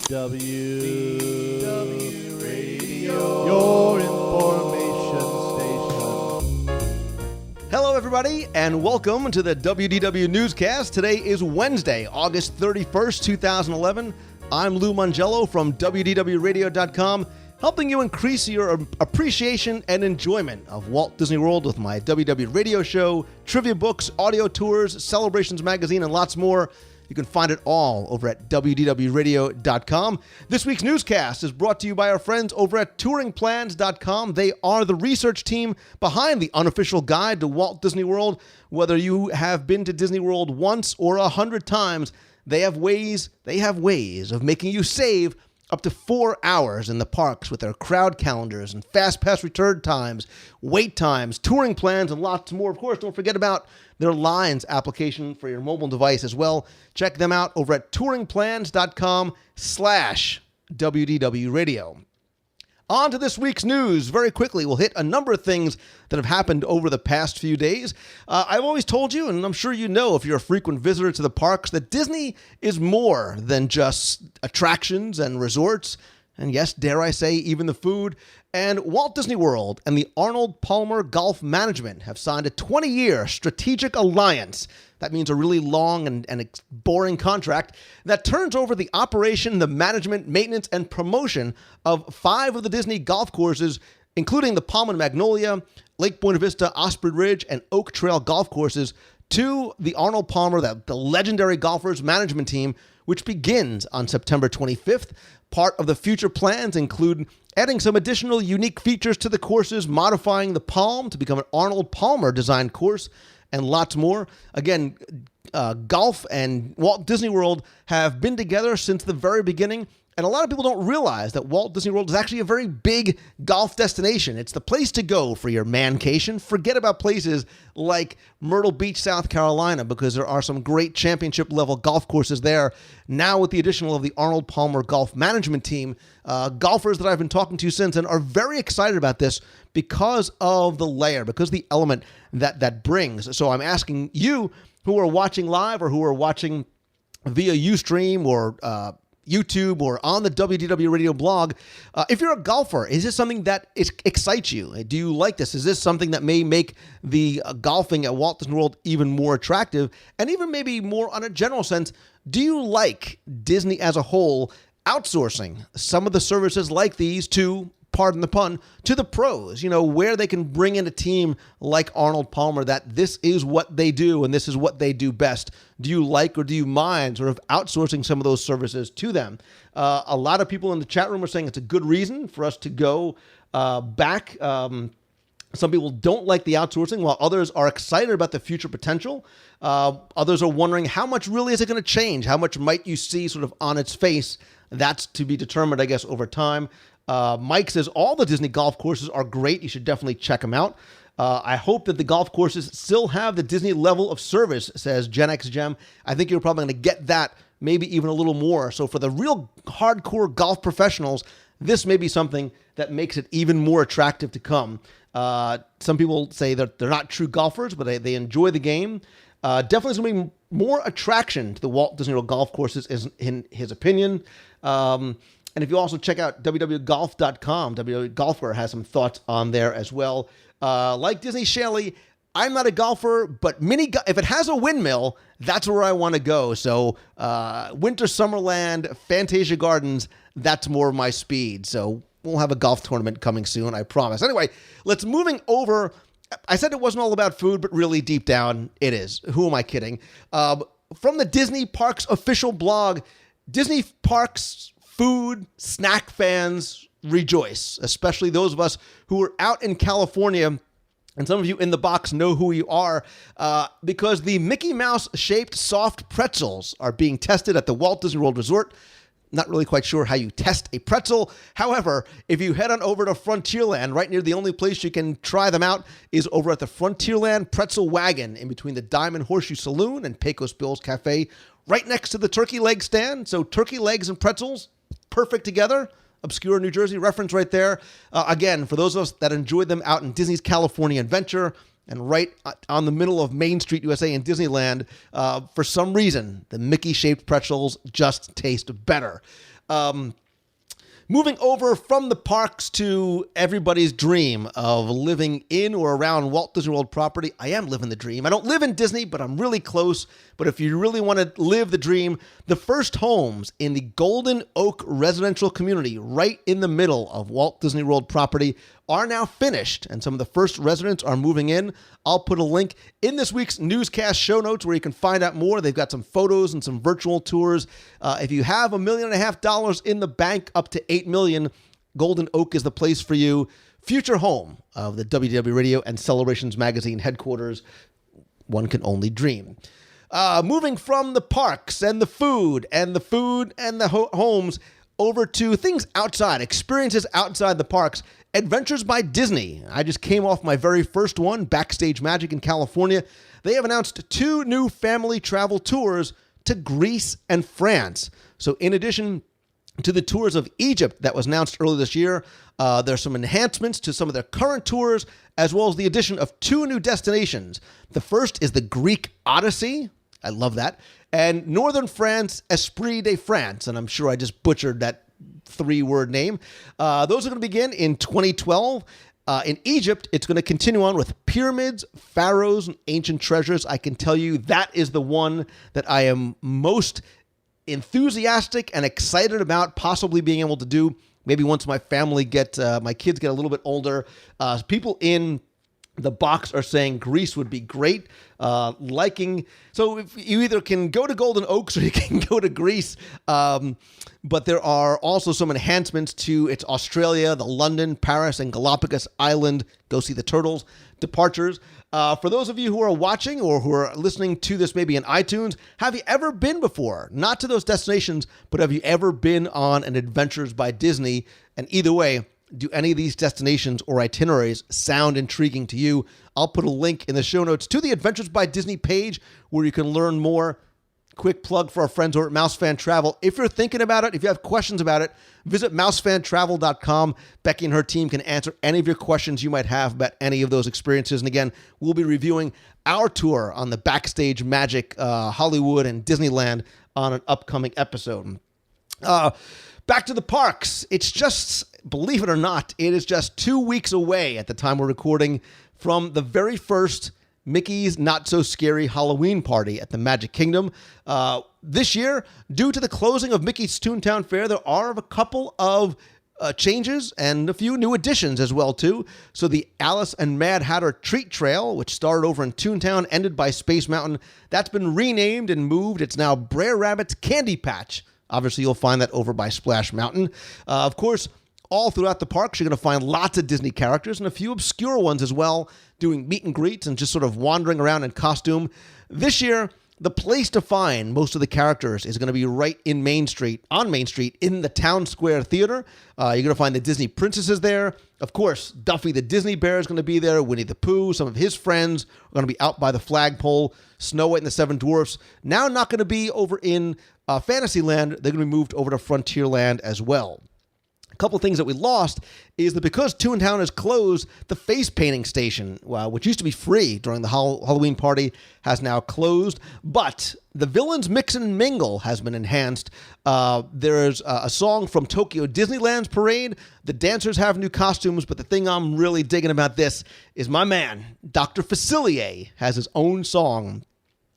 DW Radio, your information station. Hello, everybody, and welcome to the WDW Newscast. Today is Wednesday, August 31st, 2011. I'm Lou Mongello from WDWRadio.com, helping you increase your appreciation and enjoyment of Walt Disney World with my WW Radio show, trivia books, audio tours, Celebrations magazine, and lots more. You can find it all over at WDWRadio.com. This week's newscast is brought to you by our friends over at TouringPlans.com. They are the research team behind the unofficial guide to Walt Disney World. Whether you have been to Disney World once or 100 times, they have ways of making you save up to 4 hours in the parks with their crowd calendars and fast pass return times, wait times, touring plans, and lots more. Of course, don't forget about their Lines application for your mobile device as well. Check them out over at touringplans.com/WDW Radio. On to this week's news. Very quickly, we'll hit a number of things that have happened over the past few days. I've always told you, and I'm sure you know if you're a frequent visitor to the parks, that Disney is more than just attractions and resorts. And yes, dare I say, even the food. And Walt Disney World and the Arnold Palmer Golf Management have signed a 20-year strategic alliance. That means a really long and boring contract that turns over the operation, the management, maintenance, and promotion of 5 of the Disney golf courses, including the Palm and Magnolia, Lake Buena Vista, Osprey Ridge, and Oak Trail golf courses, to the Arnold Palmer, the legendary golfers management team, which begins on September 25th. Part of the future plans include adding some additional unique features to the courses, modifying the Palm to become an Arnold Palmer designed course, and lots more. Again, golf and Walt Disney World have been together since the very beginning, and a lot of people don't realize that Walt Disney World is actually a very big golf destination. It's the place to go for your mancation. Forget about places like Myrtle Beach, South Carolina, because there are some great championship-level golf courses there. Now, with the addition of the Arnold Palmer Golf Management Team, golfers that I've been talking to since then are very excited about this because of the layer, because of the element that brings. So I'm asking you who are watching live or who are watching via Ustream or YouTube or on the WDW Radio blog, if you're a golfer, is this something that excites you? Do you like this? Is this something that may make the golfing at Walt Disney World even more attractive? And even maybe more on a general sense, do you like Disney as a whole outsourcing some of the services like these to, pardon the pun, to the pros, where they can bring in a team like Arnold Palmer, that this is what they do and this is what they do best? Do you like or do you mind sort of outsourcing some of those services to them? A lot of people in the chat room are saying it's a good reason for us to go back. Some people don't like the outsourcing, while others are excited about the future potential. Others are wondering, how much really is it going to change? How much might you see sort of on its face? That's to be determined, I guess, over time. Mike says all the Disney golf courses are great. You should definitely check them out. I hope that the golf courses still have the Disney level of service, says Gen X Gem. I think you're probably going to get that, maybe even a little more. So for the real hardcore golf professionals, this may be something that makes it even more attractive to come. Some people say that they're not true golfers, but they enjoy the game. Definitely is going to be more attraction to the Walt Disney World golf courses, is in his opinion. And if you also check out www.golf.com, WW Golfer has some thoughts on there as well. Like Disney Shelly, I'm not a golfer, but if it has a windmill, that's where I want to go. So Winter Summerland, Fantasia Gardens, that's more of my speed. So we'll have a golf tournament coming soon, I promise. Anyway, let's moving over. I said it wasn't all about food, but really deep down it is. Who am I kidding? From the Disney Parks official blog, Disney Parks food snack fans rejoice, especially those of us who are out in California. And some of you in the box know who you are, because the Mickey Mouse-shaped soft pretzels are being tested at the Walt Disney World Resort. Not really quite sure how you test a pretzel. However, if you head on over to Frontierland, right near the only place you can try them out is over at the Frontierland Pretzel Wagon in between the Diamond Horseshoe Saloon and Pecos Bill's Cafe, right next to the turkey leg stand. So turkey legs and pretzels, perfect together. Obscure New Jersey reference right there. Again, for those of us that enjoyed them out in Disney's California Adventure, and right on the middle of Main Street, USA in Disneyland, for some reason, the Mickey-shaped pretzels just taste better. Moving over from the parks to everybody's dream of living in or around Walt Disney World property. I am living the dream. I don't live in Disney, but I'm really close. But if you really want to live the dream, the first homes in the Golden Oak residential community right in the middle of Walt Disney World property are now finished, and some of the first residents are moving in. I'll put a link in this week's newscast show notes where you can find out more. They've got some photos and some virtual tours. If you have $1.5 million in the bank, up to $8 million, Golden Oak is the place for you. Future home of the WDW Radio and Celebrations Magazine headquarters. One can only dream. Moving from the parks and the food and the homes over to things outside, experiences outside the parks. Adventures by Disney. I just came off my very first one, Backstage Magic in California. They have announced 2 new family travel tours to Greece and France. So in addition to the tours of Egypt that was announced earlier this year, there's some enhancements to some of their current tours, as well as the addition of 2 new destinations. The first is the Greek Odyssey. I love that. And Northern France, Esprit de France. And I'm sure I just butchered that 3-word name. Those are going to begin in 2012. In Egypt, it's going to continue on with pyramids, pharaohs, and ancient treasures. I can tell you that is the one that I am most enthusiastic and excited about possibly being able to do. Maybe once my kids get a little bit older. People in the box are saying Greece would be great. So if you either can go to Golden Oaks or you can go to Greece. But there are also some enhancements to its Australia, the London, Paris, and Galapagos Island. Go see the turtles departures. For those of you who are watching or who are listening to this maybe in iTunes, have you ever been before? Not to those destinations, but have you ever been on an Adventures by Disney? And either way, do any of these destinations or itineraries sound intriguing to you? I'll put a link in the show notes to the Adventures by Disney page where you can learn more. Quick plug for our friends over at MouseFan Travel. If you're thinking about it, if you have questions about it, visit mousefantravel.com. Becky and her team can answer any of your questions you might have about any of those experiences. And again, we'll be reviewing our tour on the Backstage Magic Hollywood and Disneyland on an upcoming episode. Back to the parks. It's just, believe it or not, it is just 2 weeks away at the time we're recording from the very first Mickey's Not So Scary Halloween Party at the Magic Kingdom. This year, due to the closing of Mickey's Toontown Fair, there are a couple of changes and a few new additions as well, too. So the Alice and Mad Hatter Treat Trail, which started over in Toontown, ended by Space Mountain, that's been renamed and moved. It's now Brer Rabbit's Candy Patch. Obviously, you'll find that over by Splash Mountain. Of course, all throughout the parks, you're going to find lots of Disney characters and a few obscure ones as well, doing meet and greets and just sort of wandering around in costume. This year, the place to find most of the characters is going to be right in Main Street, in the Town Square Theater. You're going to find the Disney princesses there. Of course, Duffy the Disney Bear is going to be there. Winnie the Pooh, some of his friends are going to be out by the flagpole. Snow White and the Seven Dwarfs, now not going to be over in Fantasyland. They're going to be moved over to Frontierland as well. A couple of things that we lost is that because Toontown is closed, the face painting station, which used to be free during the Halloween party, has now closed. But the Villains Mix and Mingle has been enhanced. There's a song from Tokyo Disneyland's parade. The dancers have new costumes, but the thing I'm really digging about this is my man, Dr. Facilier, has his own song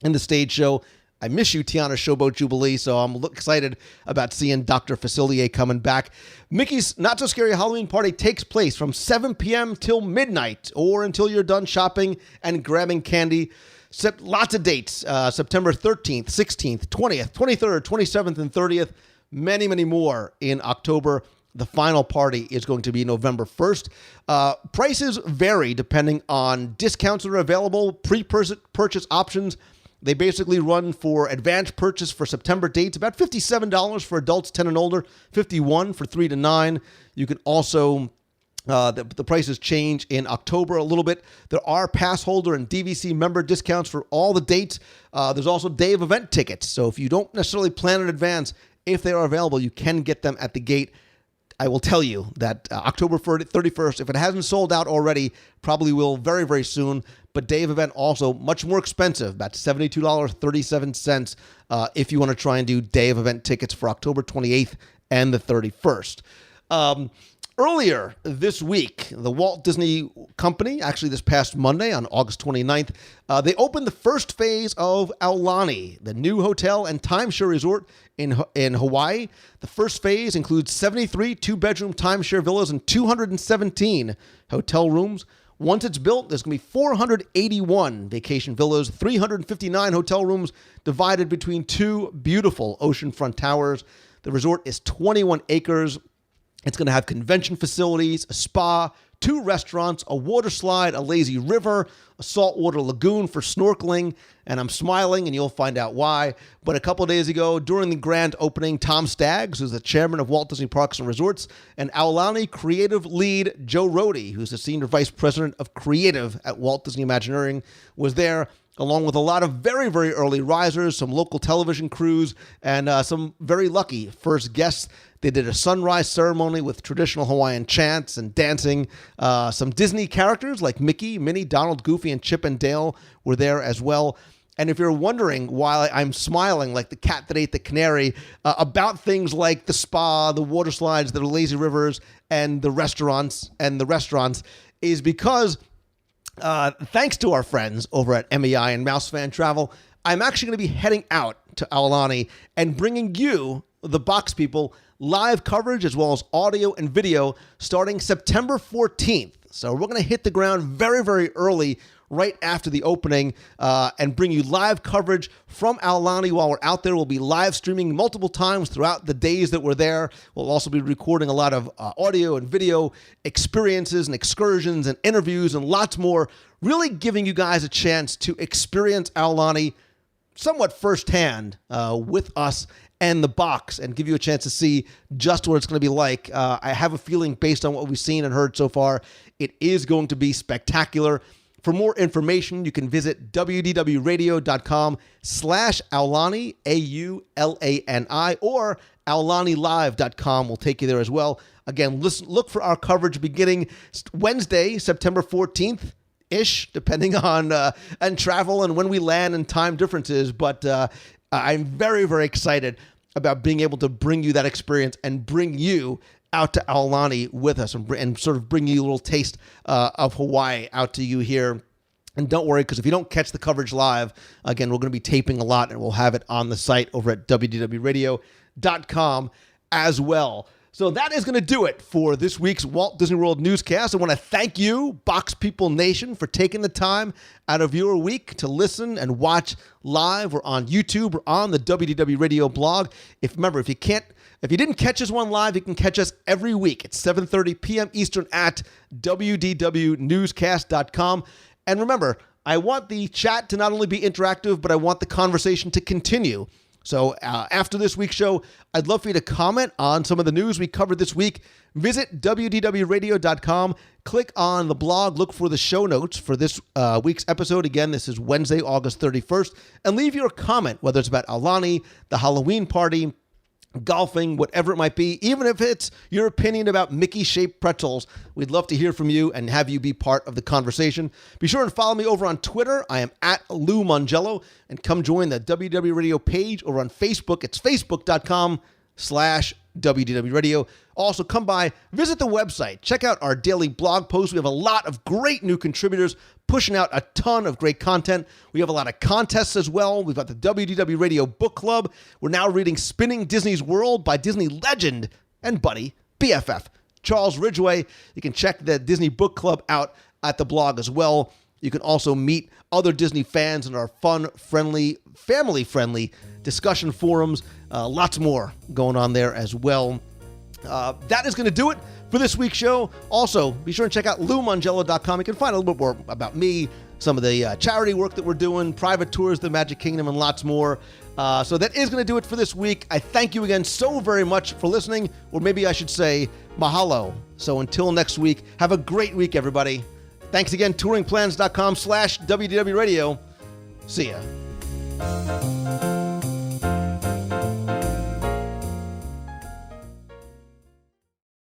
in the stage show. I miss you, Tiana Showboat Jubilee, so I'm excited about seeing Dr. Facilier coming back. Mickey's Not So Scary Halloween Party takes place from 7 p.m. till midnight, or until you're done shopping and grabbing candy. Lots of dates, September 13th, 16th, 20th, 23rd, 27th, and 30th. Many, many more in October. The final party is going to be November 1st. Prices vary depending on discounts that are available, pre-purchase options. They basically run for advanced purchase for September dates, about $57 for adults 10 and older, $51 for 3 to 9. You can also, the prices change in October a little bit. There are pass holder and DVC member discounts for all the dates. There's also day of event tickets. So if you don't necessarily plan in advance, if they are available, you can get them at the gate. I will tell you that October 31st, if it hasn't sold out already, probably will very, very soon. But day of event also much more expensive, about $72.37 if you want to try and do day of event tickets for October 28th and the 31st. Earlier this week, the Walt Disney Company, actually this past Monday on August 29th, they opened the first phase of Aulani, the new hotel and timeshare resort in Hawaii. The first phase includes 73 two-bedroom timeshare villas and 217 hotel rooms. Once it's built, there's going to be 481 vacation villas, 359 hotel rooms divided between two beautiful oceanfront towers. The resort is 21 acres. It's going to have convention facilities, a spa, 2 restaurants, a water slide, a lazy river, a saltwater lagoon for snorkeling, and I'm smiling, and you'll find out why. But a couple of days ago, during the grand opening, Tom Staggs, who's the chairman of Walt Disney Parks and Resorts, and Aulani creative lead Joe Rohde, who's the senior vice president of creative at Walt Disney Imagineering, was there, along with a lot of very, very early risers, some local television crews, and some very lucky first guests. They did a sunrise ceremony with traditional Hawaiian chants and dancing. Some Disney characters like Mickey, Minnie, Donald, Goofy, and Chip and Dale were there as well. And if you're wondering why I'm smiling like the cat that ate the canary about things like the spa, the water slides, the lazy rivers, and the restaurants, is because thanks to our friends over at MEI and Mouse Fan Travel, I'm actually going to be heading out to Aulani and bringing you, the box people, live coverage as well as audio and video starting September 14th. So we're going to hit the ground very, very early right after the opening and bring you live coverage from Aulani while we're out there. We'll be live streaming multiple times throughout the days that we're there. We'll also be recording a lot of audio and video experiences and excursions and interviews and lots more, really giving you guys a chance to experience Aulani somewhat firsthand with us and the box and give you a chance to see just what it's going to be like. I have a feeling based on what we've seen and heard so far, it is going to be spectacular. For more information, you can visit wdwradio.com/Aulani, AULANI, or AulaniLive.com will take you there as well. Again, look for our coverage beginning Wednesday, September 14th-ish, depending on and travel and when we land and time differences. But I'm very, very excited about being able to bring you that experience and bring you out to Aulani with us and sort of bring you a little taste of Hawaii out to you here. And don't worry, because if you don't catch the coverage live, again, we're going to be taping a lot, and we'll have it on the site over at wdwradio.com as well. So that is going to do it for this week's Walt Disney World Newscast. I want to thank you, Box People Nation, for taking the time out of your week to listen and watch live. We're on YouTube. We're on the WDW Radio blog. If you didn't catch us one live, you can catch us every week at 7:30 p.m. Eastern at wdwnewscast.com. And remember, I want the chat to not only be interactive, but I want the conversation to continue. So after this week's show, I'd love for you to comment on some of the news we covered this week. Visit wdwradio.com, click on the blog, look for the show notes for this week's episode. Again, this is Wednesday, August 31st, and leave your comment, whether it's about Aulani, the Halloween party, golfing, whatever it might be, even if it's your opinion about Mickey-shaped pretzels. We'd love to hear from you and have you be part of the conversation. Be sure and follow me over on Twitter. I am at Lou Mongello, and come join the WDW Radio page over on Facebook. It's facebook.com/WDW Radio. Also, come by, visit the website, check out our daily blog posts. We have a lot of great new contributors pushing out a ton of great content. We have a lot of contests as well. We've got the WDW Radio Book Club. We're now reading Spinning Disney's World by Disney legend and buddy, BFF, Charles Ridgway. You can check the Disney Book Club out at the blog as well. You can also meet other Disney fans in our fun, friendly, family-friendly discussion forums. Lots more going on there as well. That is going to do it for this week's show. Also, be sure and check out LouMongello.com. You can find a little bit more about me, some of the charity work that we're doing, private tours of the Magic Kingdom, and lots more. So that is going to do it for this week. I thank you again so very much for listening, or maybe I should say mahalo. So until next week, have a great week, everybody. Thanks again, touringplans.com/WDW Radio. See ya.